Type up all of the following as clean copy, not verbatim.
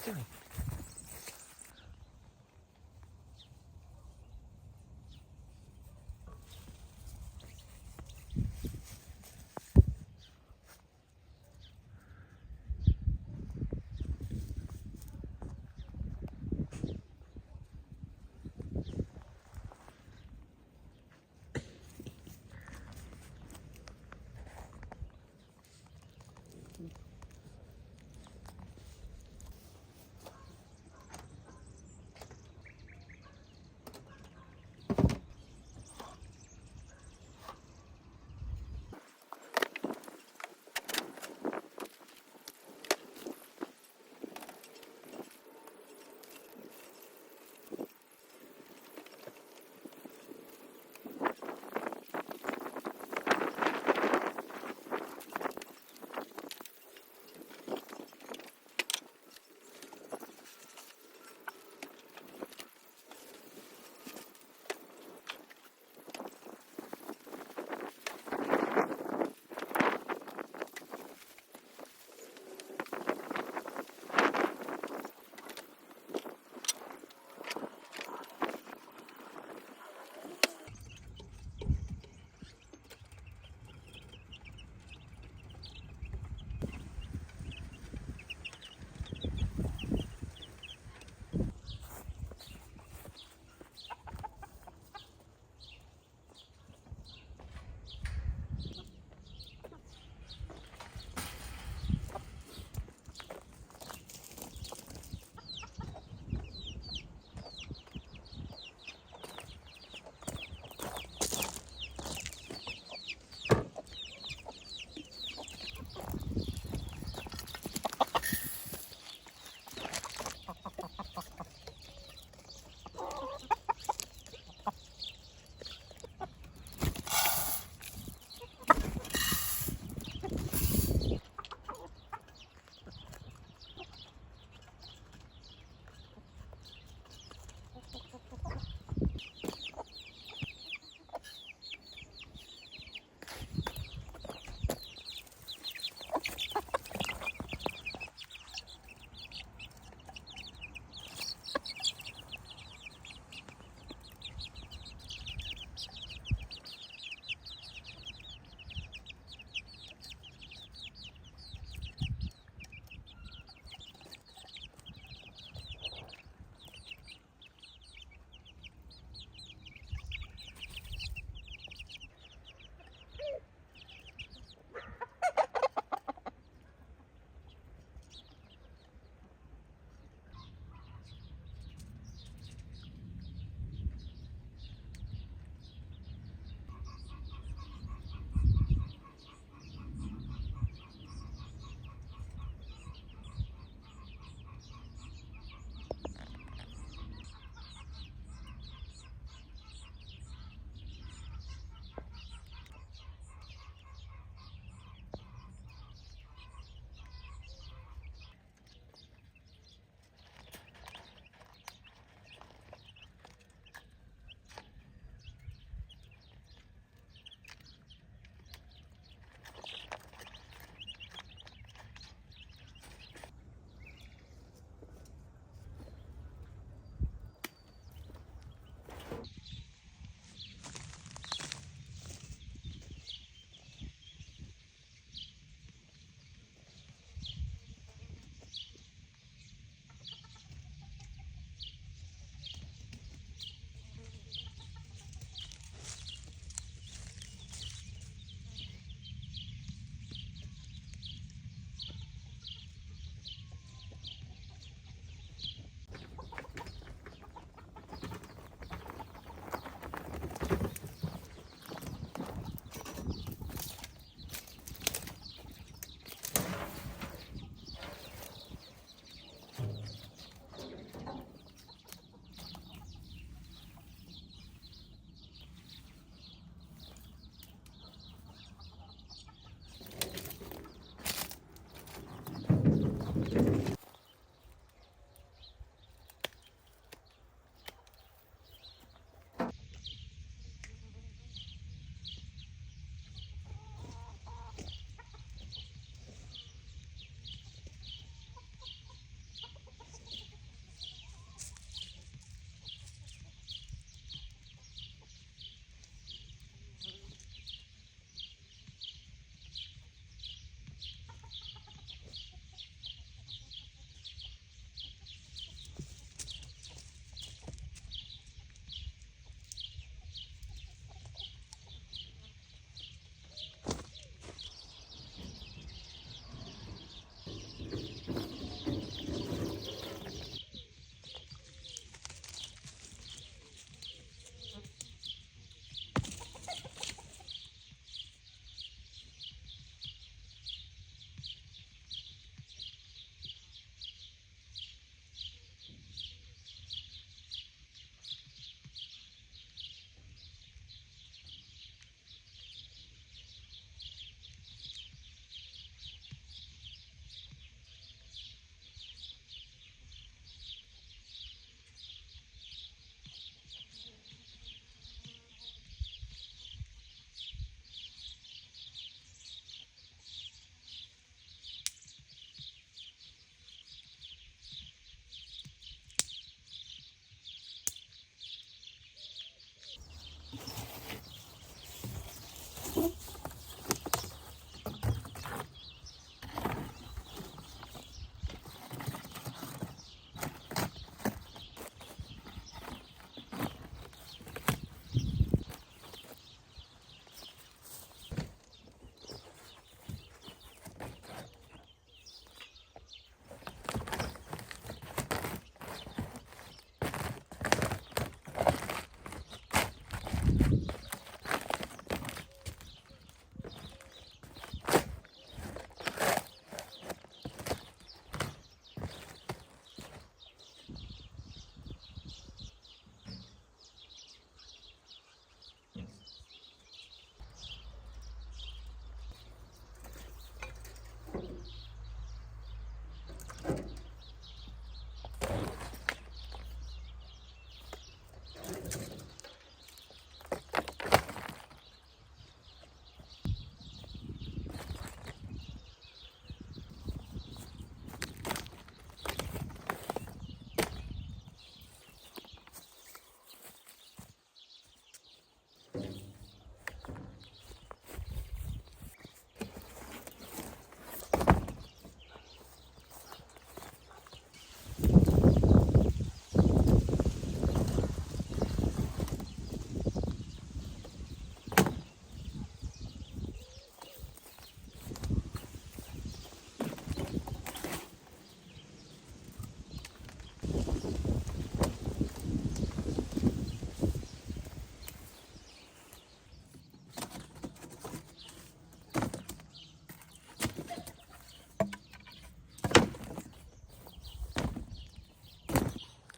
doing?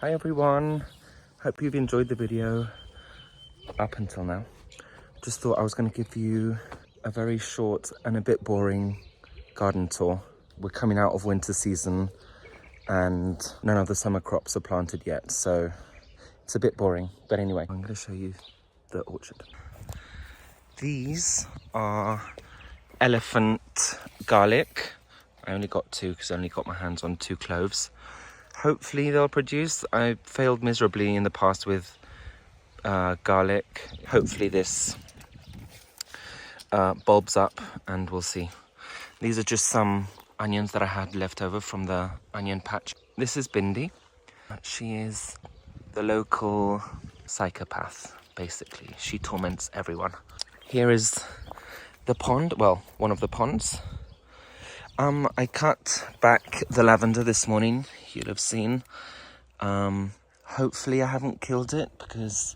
Hi everyone, hope you've enjoyed the video up until now. Just thought I was going to give you a very short and a bit boring garden tour. We're coming out of winter season and none of the summer crops are planted yet, so it's a bit boring. But anyway, I'm going to show you the orchard. These are elephant garlic. I only got 2 because I only got my hands on 2 cloves. Hopefully they'll produce. I failed miserably in the past with garlic. Hopefully this bulbs up and we'll see. These are just some onions that I had left over from the onion patch. This is Bindi. She is the local psychopath, basically. She torments everyone. Here is the pond, well, one of the ponds. I cut back the lavender this morning, you'll have seen. Hopefully I haven't killed it because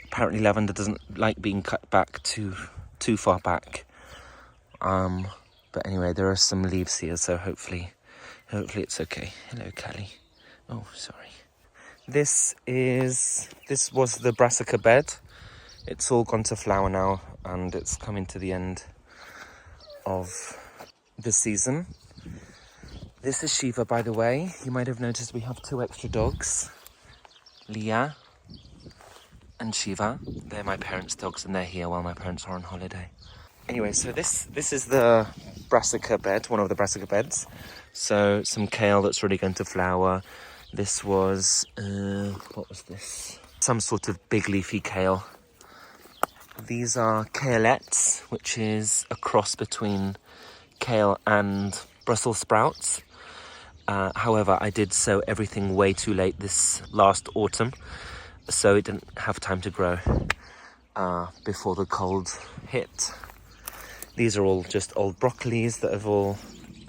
apparently lavender doesn't like being cut back too far back. But anyway, there are some leaves here, so hopefully it's okay. Hello, Callie. Oh, sorry. This was the brassica bed. It's all gone to flower now and it's coming to the end of the season. This is Shiva, by the way. You might have noticed we have 2 extra dogs, Leah and Shiva. They're my parents' dogs and they're here while my parents are on holiday. Anyway, so this is the brassica bed, one of the brassica beds. So some kale that's already going to flower. This was what was this? Some sort of big leafy kale. These are kalettes, which is a cross between kale and Brussels sprouts. However, I did sow everything way too late this last autumn, so it didn't have time to grow before the cold hit. These are all just old broccolis that have all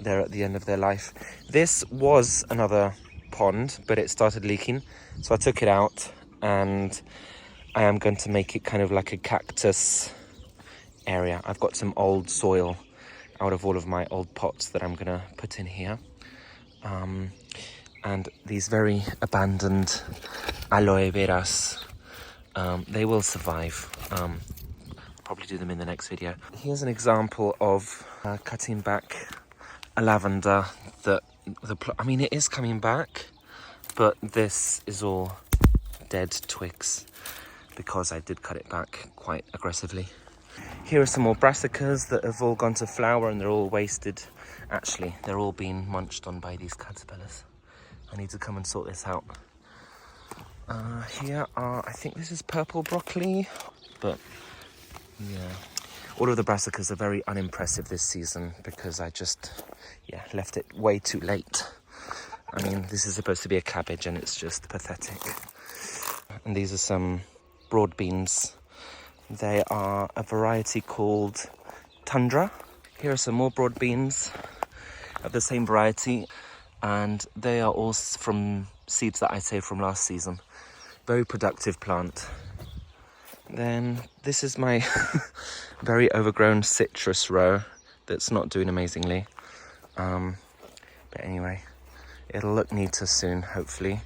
there at the end of their life. This was another pond, but it started leaking, so I took it out and I am going to make it kind of like a cactus area. I've got some old soil out of all of my old pots that I'm gonna put in here. And these very abandoned aloe veras, they will survive. Probably do them in the next video. Here's an example of cutting back a lavender that I mean, it is coming back, but this is all dead twigs because I did cut it back quite aggressively. Here are some more brassicas that have all gone to flower and they're all wasted. Actually, they're all being munched on by these caterpillars. I need to come and sort this out. Here are, I think this is purple broccoli, but yeah. All of the brassicas are very unimpressive this season because I just, left it way too late. I mean, this is supposed to be a cabbage and it's just pathetic. And these are some broad beans. They are a variety called Tundra. Here are some more broad beans of the same variety, and they are all from seeds that I saved from last season. Very productive plant. Then this is my very overgrown citrus row that's not doing amazingly. But anyway, it'll look neater soon, hopefully.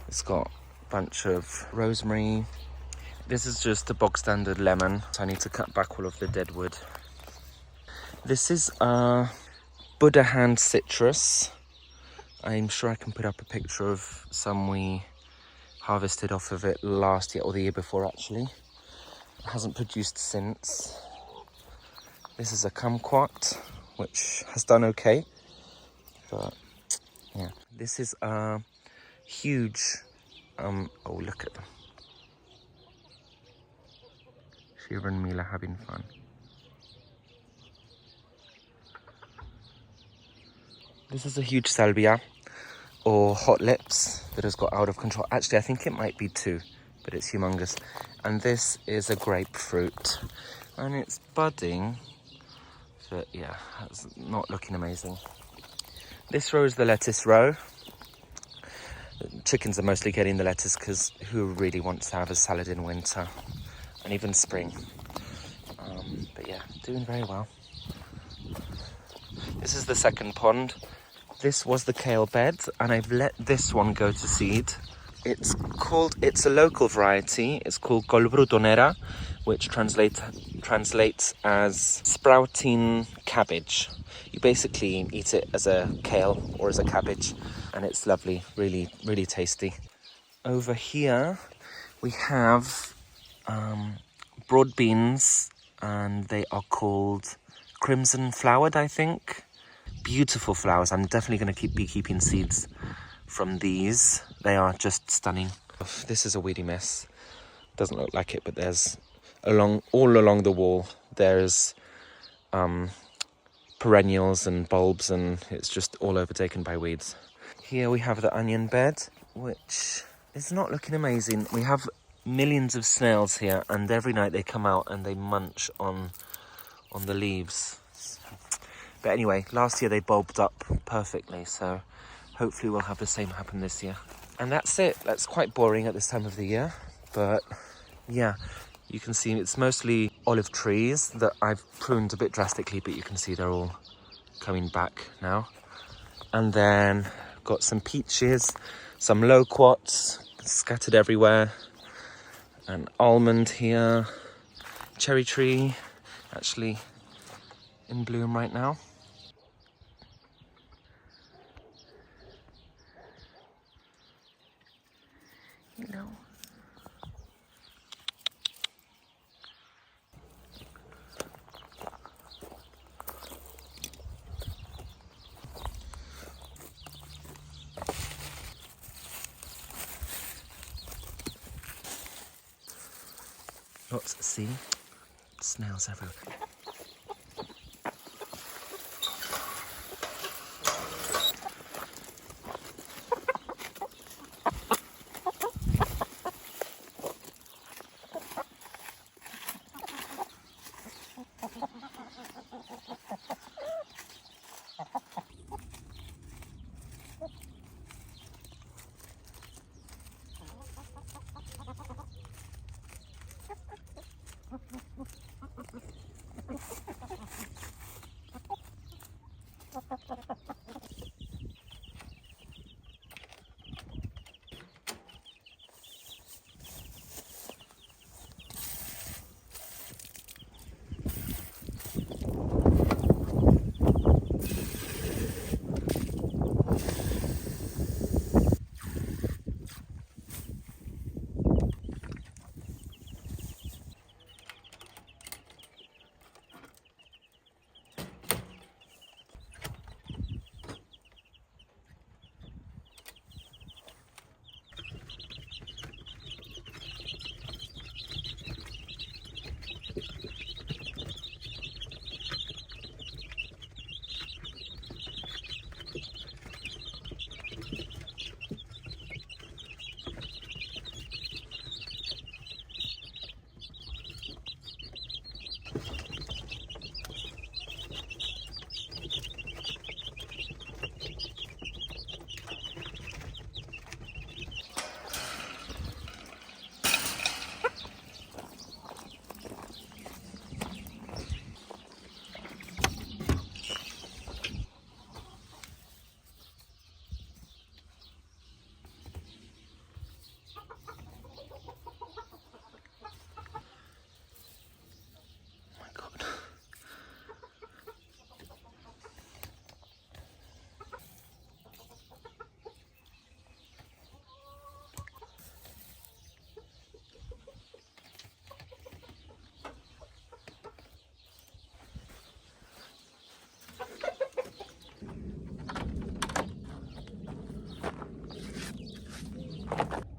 It's got a bunch of rosemary. This is just a bog standard lemon, so I need to cut back all of the dead wood. This is Buddha hand citrus. I'm sure I can put up a picture of some we harvested off of it last year, or the year before actually. It hasn't produced since. This is a kumquat, which has done okay, but yeah. This is a huge, oh look at them. Shiva and Mila having fun. This is a huge salvia, or hot lips, that has got out of control. Actually, I think it might be 2, but it's humongous. And this is a grapefruit, and it's budding, but yeah, it's not looking amazing. This row is the lettuce row. Chickens are mostly getting the lettuce because who really wants to have a salad in winter? And even spring. But yeah, doing very well. This is the second pond. This was the kale bed and I've let this one go to seed. It's a local variety. It's called col brutonera, which translates as sprouting cabbage. You basically eat it as a kale or as a cabbage, and it's lovely, really, really tasty. Over here, we have broad beans, and they are called crimson flowered, I think. Beautiful flowers. I'm definitely going to be keeping seeds from these. They are just stunning. This is a weedy mess. Doesn't look like it, but there's all along the wall there's perennials and bulbs, and it's just all overtaken by weeds. Here we have the onion bed, which is not looking amazing. We have millions of snails here, and every night they come out and they munch on the leaves. But anyway, last year they bulbed up perfectly, so hopefully we'll have the same happen this year. And that's it. That's quite boring at this time of the year, but yeah, you can see it's mostly olive trees that I've pruned a bit drastically, but you can see they're all coming back now. And then got some peaches, some loquats scattered everywhere, an almond here, cherry tree actually in bloom right now. You know. Lots, see? Snails everywhere.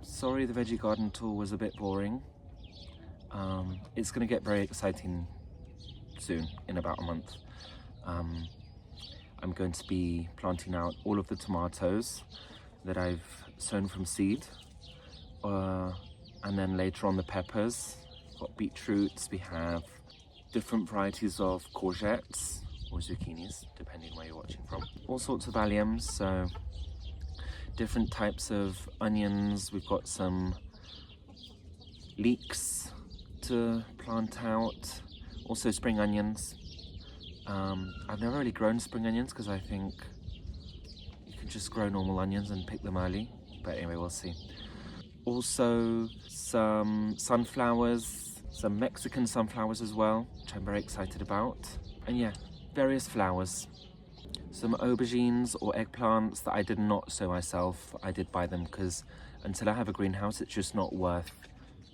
Sorry the veggie garden tour was a bit boring. It's going to get very exciting soon, in about a month. I'm going to be planting out all of the tomatoes that I've sown from seed. And then later on the peppers. We've got beetroots, we have different varieties of courgettes or zucchinis, depending where you're watching from. All sorts of alliums, so different types of onions. We've got some leeks to plant out, also spring onions. I've never really grown spring onions because I think you can just grow normal onions and pick them early, but anyway, we'll see. Also some sunflowers, some Mexican sunflowers as well, which I'm very excited about. And yeah, various flowers. Some aubergines or eggplants that I did not sow myself. I did buy them because until I have a greenhouse, it's just not worth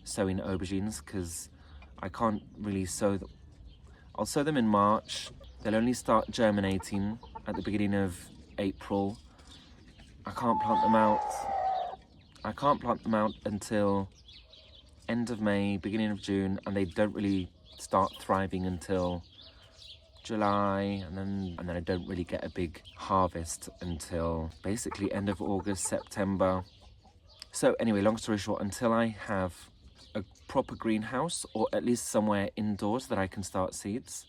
sowing aubergines because I can't really sow them. I'll sow them in March. They'll only start germinating at the beginning of April. I can't plant them out until end of May, beginning of June, and they don't really start thriving until July, and then I don't really get a big harvest until basically end of August, September. So anyway, long story short, until I have a proper greenhouse, or at least somewhere indoors that I can start seeds,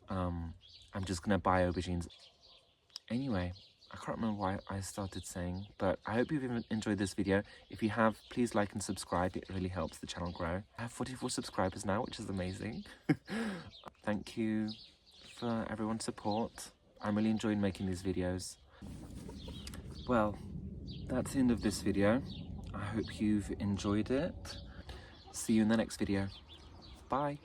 I'm just gonna buy aubergines. Anyway, I can't remember why I started saying, but I hope you've enjoyed this video. If you have, please like and subscribe. It really helps the channel grow. I have 44 subscribers now, which is amazing. Thank you for everyone's support. I'm really enjoying making these videos. Well, that's the end of this video. I hope you've enjoyed it. See you in the next video. Bye.